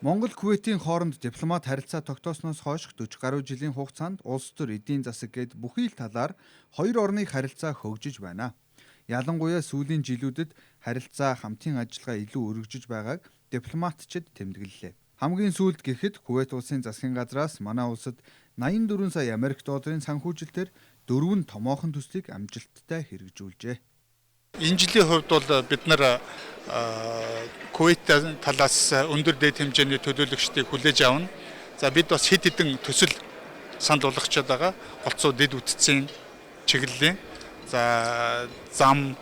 Монгол Кувейтийн хооронд дипломат харилцаа тогтоосноос хойш 40 гаруй жилийн хугацаанд улс төр эдийн засаг гээд бүхий л талаар хоёр орны харилцаа хөгжиж байна. Ялангуяа сүүлийн жилүүдэд харилцаа хамтын ажиллагаа илүү өргөжөж байгааг дипломатчид тэмдэглэлээ. Хамгийн сүүлд гэхэд Кувейт улсын засгийн газраас манай улсад 84 сая Америк долларын санхүүжилтээр 4 томоохон төслийг амжилттай хэрэгжүүлжээ. Энэ жилийн хувьд бол бид нар Кувейт талаас өндөр дээд хэмжээний төлөөлөгчдийг хүлээж авна. За бид бас хэд хэдэн төсөл санал болгочод байгаа. Голцоо дэд үтцийн чиглэлийн зам,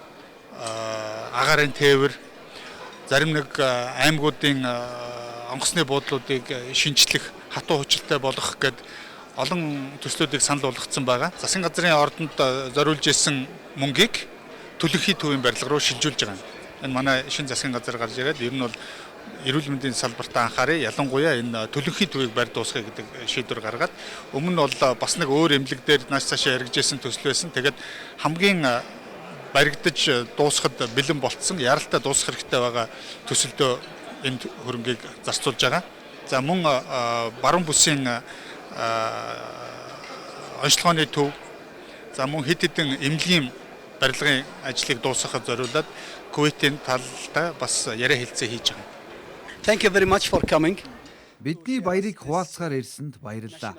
агаарын тээвэр, зарим нэг аймагуудын онгоцны буудлуудыг шинжлэх, хатуу хүчилтэй болгох гэд олон төслүүдийг санал болгоцсон байгаа. Засгийн газрын ордонд зориулж исэн мөнгийг төлөвлөхийн төвийн барилга руу шилжүүлж байгаа. Энэ манай шинэ засгийн газар гарч ирээд ер нь бол эрүүл мэндийн салбарт анхаарай. Ялангуяа энэ төлөвлөхийн төвийг барь дуусгая гэдэг шийдвэр гаргаад өмнө нь бол бас нэг өөр эмнэлэг дээр нааш цаашаа хэрэгжижсэн төсөл байсан. Тэгээд хамгийн баригдаж дуусахад бэлэн болцсон, яралтай дуусах хэрэгтэй байгаа төсөлдөө энэ хөрөнгийг зарцуулж байгаа. За мөн баруун бүсийн онцлогооны төв, за мөн хэд хэдэн эмнэлгийн барилгын ажлыг дуусгахад зориулаад Кувейтийн талтай бас яриа хэлцээ хийж байгаа. Thank you very much for coming. Бидний баярыг хуваалцахаар ирсэнд баярлалаа.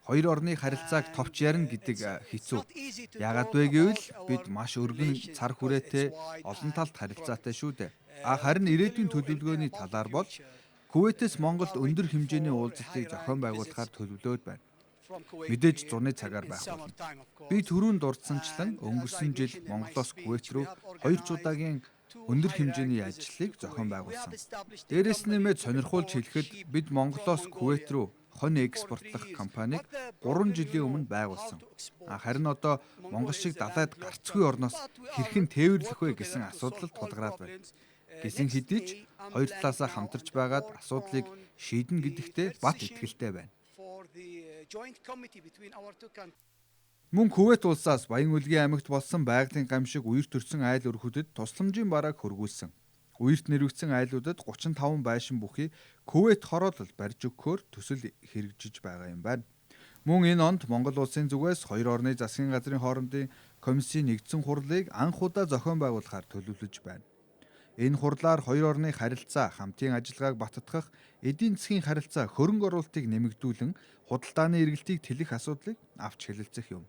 Хоёр орны харилцааг товч ярина гэдэг хэцүү. Яагаад вэ гэвэл бид маш өргөн цар хүрээтэй олон талт харилцаатай шүү дээ. Харин ирээдүйн төлөвлөгөөний талаар бол Кувейтээс Монголд өндөр хэмжээний уулзалтыг зохион байгуулахаар төлөвлөөд байна. Мэдээж зуны цагаар байх болно. Би түрүүнд дурдсанчлан өнгөрсөн жил Монголоос Кувейт рүү 2 удаагийн өндөр хэмжээний ажлыг зохион байгуулсан. Дээрээс нэмээд сонирхуулж хэлэхэд бид Монголоос Кувейт рүү хонь экспортлох компанийг 3 жилийн өмнө байгуулсан. Харин одоо Монгол шиг далайд гарцгүй орноос хэрхэн тээвэрлэх вэ гэсэн асуудал тулгараад байна. Гэсэн хэдий ч хоёр талаасаа хамтарч байгаад асуудлыг шийднэ гэдэгтээ бат итгэлтэй байна. Мөн Кувейт улсаас Баян-Улгийн аймагт болсон байгалийн гамшиг үерт төрсэн айл өрхөдөд тусламжийн барааг хөргүүлсэн. Үерт нэрвэгдсэн айлуудад 35 байшин бүхий Кувейт хороолол барьж өгөхөөр төсөл хэрэгжиж байгаа юм байна. Мөн энэ онд Монгол улсын зүгээс хоёр орны засгийн газрын хоорондын комиссийн нэгдсэн хурлыг анх удаа зохион байгуулахаар төлөвлөж байна. Энэ хурлаар хоёр орны харилцаа, хамтын ажиллагааг баттгах, эдийн засгийн харилцаа, хөрөнгө оруулалтыг нэмэгдүүлэн, худалдааны эргэлтийг тэлэх асуудлыг авч хэлэлцэх юм.